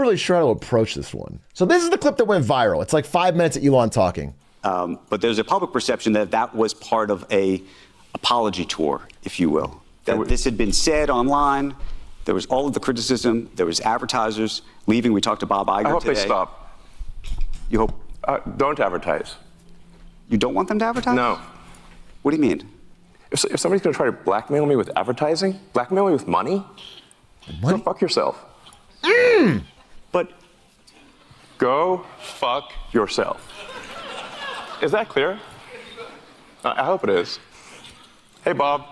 really sure how to approach this one. So this is the clip that went viral. It's like 5 minutes of Elon talking. But there's a public perception that that was part of a apology tour, if you will. That this had been said online. There was all of the criticism. There was advertisers leaving. We talked to Bob Iger today. I hope they stop. You hope? Don't advertise. You don't want them to advertise? No. What do you mean? If somebody's going to try to blackmail me with advertising, blackmail me with money, go fuck yourself. But go fuck yourself. Is that clear? I hope it is. Hey, Bob,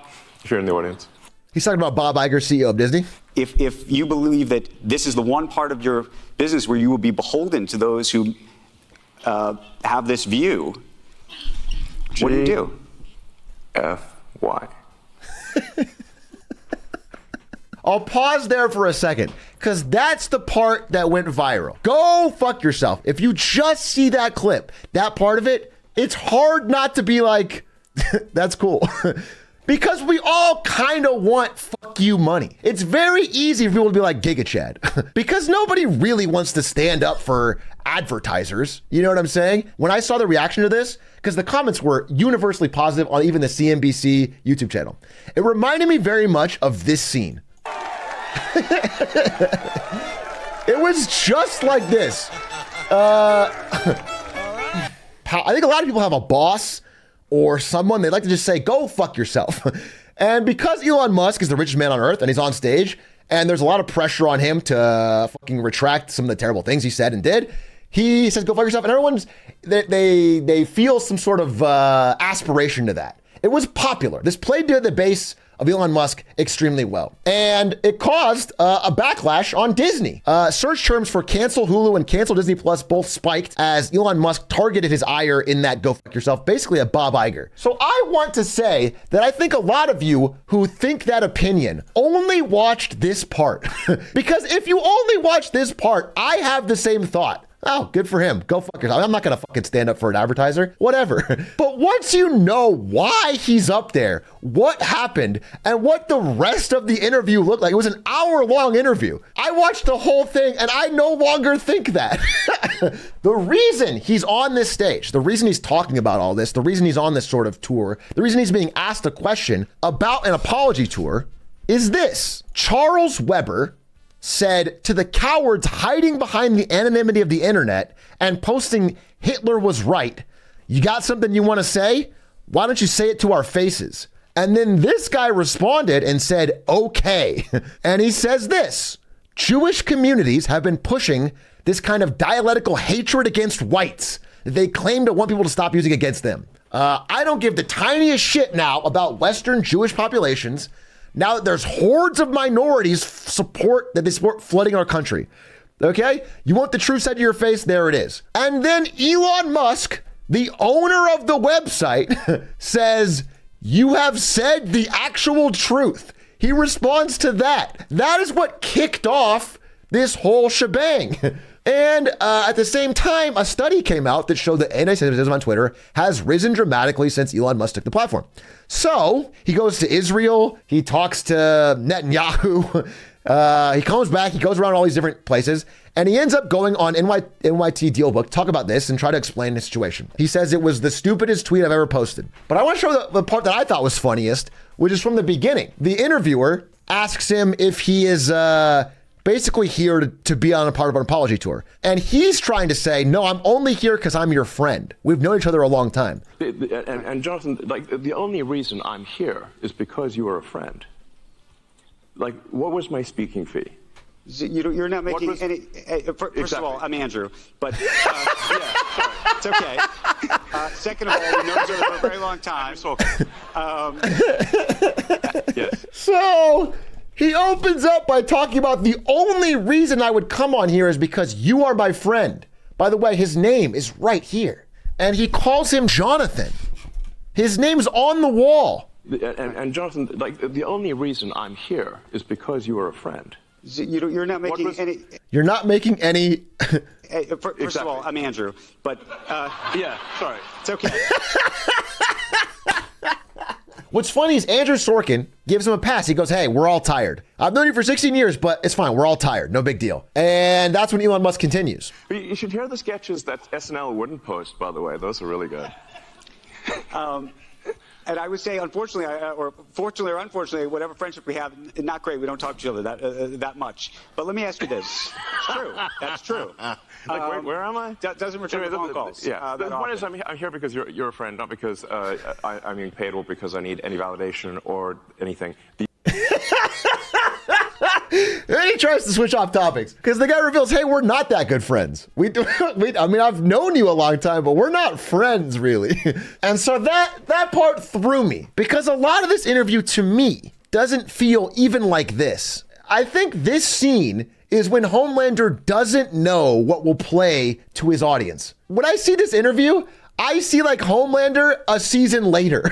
if you're in the audience. He's talking about Bob Iger, CEO of Disney. If you believe that this is the one part of your business where you will be beholden to those who have this view, what do you do? F-Y. I'll pause there for a second, because that's the part that went viral. Go fuck yourself. If you just see that clip, that part of it, it's hard not to be like, that's cool. Because we all kind of want fuck you money. It's very easy for people to be like Giga Chad. Because nobody really wants to stand up for advertisers. You know what I'm saying? When I saw the reaction to this, because the comments were universally positive on even the CNBC YouTube channel, it reminded me very much of this scene. It was just like this. I think a lot of people have a boss or someone they like to just say, go fuck yourself. And because Elon Musk is the richest man on earth and he's on stage and there's a lot of pressure on him to fucking retract some of the terrible things he said and did, he says, go fuck yourself. And everyone's, they feel some sort of aspiration to that. It was popular. This played to the base of Elon Musk extremely well. And it caused a backlash on Disney. Search terms for cancel Hulu and cancel Disney Plus both spiked as Elon Musk targeted his ire in that go fuck yourself, basically a Bob Iger. So I want to say that I think a lot of you who think that opinion only watched this part. Because if you only watch this part, I have the same thought. Oh, good for him. Go fuck yourself. I'm not going to fucking stand up for an advertiser. Whatever. But once you know why he's up there, what happened, and what the rest of the interview looked like, it was an hour-long interview. I watched the whole thing, and I no longer think that. The reason he's on this stage, the reason he's talking about all this, the reason he's on this sort of tour, the reason he's being asked a question about an apology tour is this. Charles Weber said to the cowards hiding behind the anonymity of the internet and posting Hitler was right, you got something you want to say? Why don't you say it to our faces? And then this guy responded and said, okay. And he says this, Jewish communities have been pushing this kind of dialectical hatred against whites that they claim to want people to stop using against them. I don't give the tiniest shit now about Western Jewish populations. Now that there's hordes of minorities support flooding our country. Okay? You want the truth said to your face? There it is. And then Elon Musk, the owner of the website, says, you have said the actual truth. He responds to that. That is what kicked off this whole shebang. And at the same time, a study came out that showed that anti-Semitism on Twitter has risen dramatically since Elon Musk took the platform. So he goes to Israel, he talks to Netanyahu, he comes back, he goes around all these different places, and he ends up going on NYT Dealbook to talk about this and try to explain the situation. He says it was the stupidest tweet I've ever posted. But I want to show the part that I thought was funniest, which is from the beginning. The interviewer asks him if he is basically here to be on a part of an apology tour. And he's trying to say, no, I'm only here because I'm your friend. We've known each other a long time. And Jonathan, like, the only reason I'm here is because you are a friend. Like, what was my speaking fee? You're not making any. First of all, I'm Andrew, but yeah, sorry. It's okay. Second of all, we know each other for a very long time. Yes. So he opens up by talking about the only reason I would come on here is because you are my friend. By the way, his name is right here. And he calls him Jonathan. His name's on the wall. And Jonathan, like, the only reason I'm here is because you are a friend. You're not making any. You're not making any. First of all, I'm Andrew, but yeah, sorry. It's okay. What's funny is Andrew Sorkin gives him a pass. He goes, hey, we're all tired. I've known you for 16 years, but it's fine. We're all tired. No big deal. And that's when Elon Musk continues. You should hear the sketches that SNL wouldn't post, by the way. Those are really good. And I would say, unfortunately, or fortunately or unfortunately, whatever friendship we have, not great. We don't talk to each other that much. But let me ask you this. It's true. That's true. Wait, where am I? Doesn't return the phone calls. Yeah. The point is, I'm here because you're a friend, not because I'm being paid or because I need any validation or anything. Then he tries to switch off topics because the guy reveals, hey, we're not that good friends. I mean, I've known you a long time, but we're not friends really. And so that part threw me because a lot of this interview to me doesn't feel even like this. I think this scene is when Homelander doesn't know what will play to his audience. When I see this interview, I see like Homelander a season later.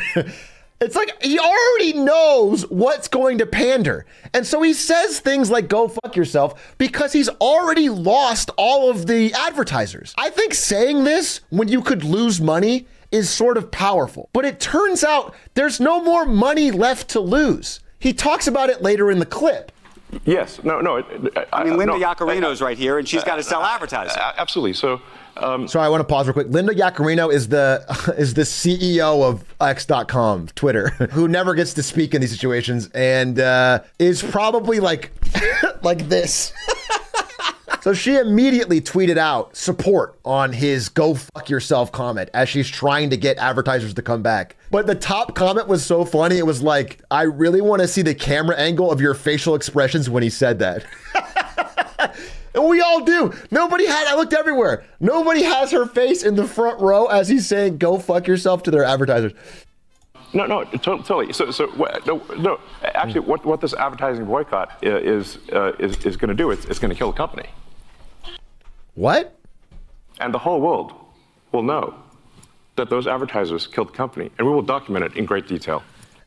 It's like he already knows what's going to pander. And so he says things like, go fuck yourself, because he's already lost all of the advertisers. I think saying this when you could lose money is sort of powerful. But it turns out there's no more money left to lose. He talks about it later in the clip. Yes. No. I mean, Linda Yaccarino's right here, and she's got to sell advertising. Absolutely. So. Sorry, I want to pause real quick. Linda Yaccarino is the CEO of X.com, Twitter, who never gets to speak in these situations and is probably like this. So she immediately tweeted out support on his go fuck yourself comment as she's trying to get advertisers to come back. But the top comment was so funny. It was like, I really want to see the camera angle of your facial expressions when he said that. And we all do. I looked everywhere. Nobody has her face in the front row as he's saying, go fuck yourself to their advertisers. No, totally. No. Actually, what this advertising boycott is going to do, it's going to kill the company. What? And the whole world will know that those advertisers killed the company, and we will document it in great detail.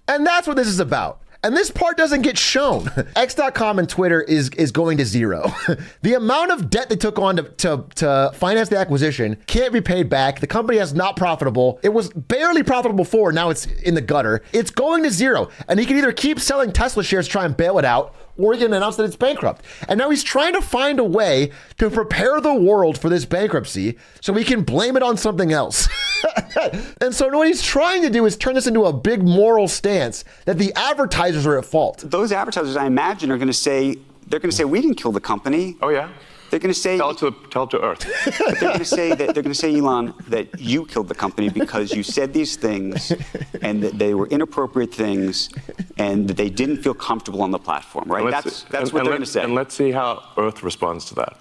And that's what this is about. And this part doesn't get shown. X.com and Twitter is going to zero. The amount of debt they took on to finance the acquisition can't be paid back. The company is not profitable. It was barely profitable before. Now it's in the gutter. It's going to zero. And he can either keep selling Tesla shares to try and bail it out, or he can announce that it's bankrupt. And now he's trying to find a way to prepare the world for this bankruptcy so we can blame it on something else. And so what he's trying to do is turn this into a big moral stance that the advertisers are at fault. Those advertisers, I imagine, are going to say, we didn't kill the company. Oh, yeah? They're going to say, tell it to Earth. But they're going to say, Elon, that you killed the company because you said these things and that they were inappropriate things and that they didn't feel comfortable on the platform, right? That's what they're going to say. And let's see how Earth responds to that.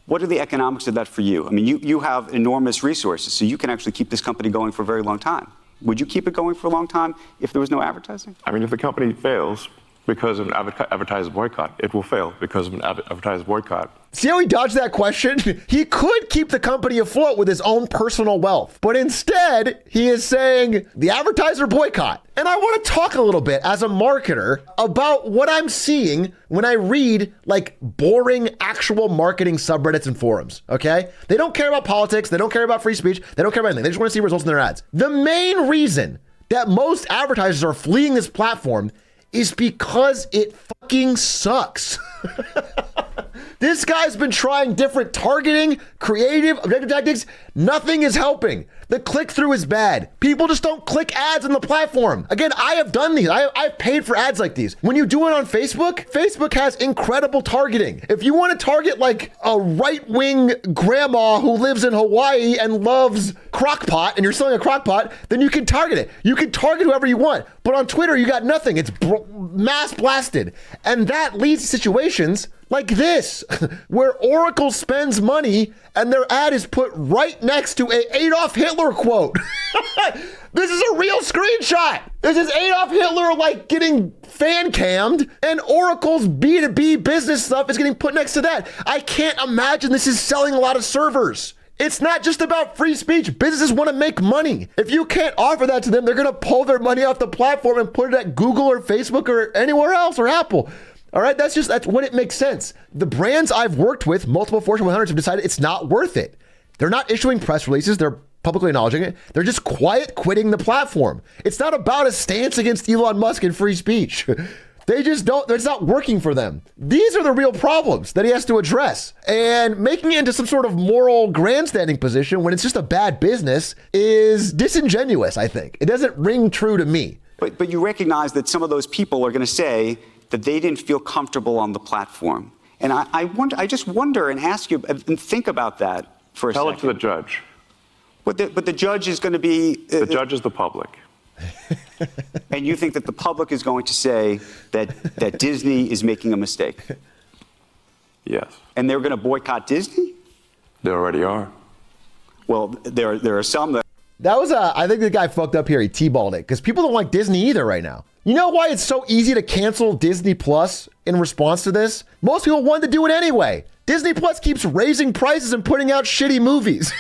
What are the economics of that for you? I mean, you have enormous resources, so you can actually keep this company going for a very long time. Would you keep it going for a long time if there was no advertising? I mean, if the company fails because of an advertiser boycott, it will fail because of an advertiser boycott. See how he dodged that question? He could keep the company afloat with his own personal wealth, but instead he is saying the advertiser boycott. And I want to talk a little bit as a marketer about what I'm seeing when I read like boring actual marketing subreddits and forums, okay? They don't care about politics. They don't care about free speech. They don't care about anything. They just want to see results in their ads. The main reason that most advertisers are fleeing this platform is because it fucking sucks. This guy's been trying different targeting, creative, objective tactics. Nothing is helping. The click-through is bad. People just don't click ads on the platform. Again, I have done these. I've paid for ads like these. When you do it on Facebook, Facebook has incredible targeting. If you want to target like a right-wing grandma who lives in Hawaii and loves crockpot, and you're selling a crockpot, then you can target it. You can target whoever you want. But on Twitter, you got nothing. It's mass blasted. And that leads to situations like this, where Oracle spends money and their ad is put right next to a Adolf Hitler quote. This is a real screenshot. This is Adolf Hitler like getting fan cammed, and Oracle's B2B business stuff is getting put next to that. I can't imagine this is selling a lot of servers. It's not just about free speech. Businesses want to make money. If you can't offer that to them, they're going to pull their money off the platform and put it at Google or Facebook or anywhere else or Apple. All right, that's what it makes sense. The brands I've worked with, multiple Fortune 100s, have decided it's not worth it. They're not issuing press releases. They're publicly acknowledging it. They're just quiet quitting the platform. It's not about a stance against Elon Musk and free speech. They just don't, it's not working for them. These are the real problems that he has to address. And making it into some sort of moral grandstanding position when it's just a bad business is disingenuous, I think. It doesn't ring true to me. But you recognize that some of those people are going to say that they didn't feel comfortable on the platform. And I just wonder and ask you and think about that for a second. Tell it to the judge. But the judge is going to be... The judge is the public. And you think that the public is going to say that Disney is making a mistake? Yes. And they're going to boycott Disney? They already are. Well, there are some that... That was I think the guy fucked up here. He T-balled it because people don't like Disney either right now. You know why it's so easy to cancel Disney Plus in response to this? Most people wanted to do it anyway. Disney Plus keeps raising prices and putting out shitty movies.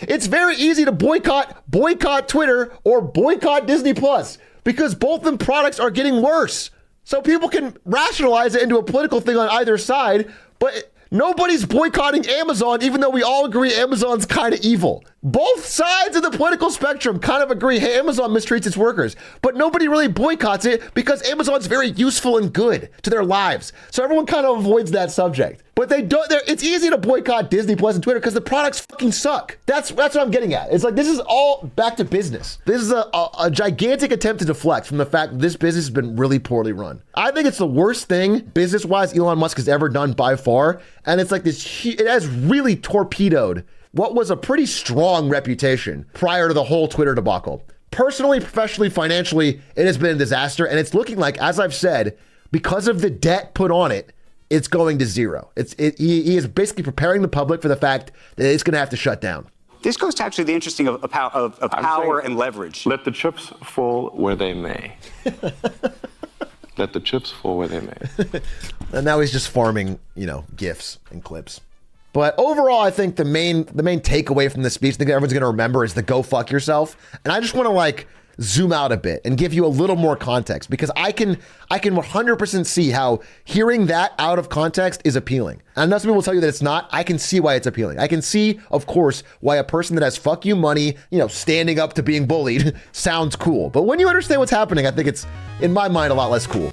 It's very easy to boycott Twitter or boycott Disney Plus because both of them products are getting worse. So people can rationalize it into a political thing on either side, but nobody's boycotting Amazon, even though we all agree Amazon's kind of evil. Both sides of the political spectrum kind of agree, hey, Amazon mistreats its workers, but nobody really boycotts it because Amazon's very useful and good to their lives. So everyone kind of avoids that subject. But they don't. It's easy to boycott Disney Plus and Twitter because the products fucking suck. That's what I'm getting at. It's like this is all back to business. This is a gigantic attempt to deflect from the fact that this business has been really poorly run. I think it's the worst thing business-wise Elon Musk has ever done by far, and it's like this. It has really torpedoed what was a pretty strong reputation prior to the whole Twitter debacle. Personally, professionally, financially, it has been a disaster, and it's looking like, as I've said, because of the debt put on it, it's going to zero. He is basically preparing the public for the fact that it's going to have to shut down. This goes to actually the interesting of power and leverage. Let the chips fall where they may. Let the chips fall where they may. And now he's just farming, GIFs and clips. But overall, I think the main takeaway from this speech, I think everyone's going to remember, is the go fuck yourself. And I just want to zoom out a bit and give you a little more context because I can 100% see how hearing that out of context is appealing. And unless people will tell you that it's not, I can see why it's appealing. I can see, of course, why a person that has fuck you money, standing up to being bullied sounds cool. But when you understand what's happening, I think it's, in my mind, a lot less cool.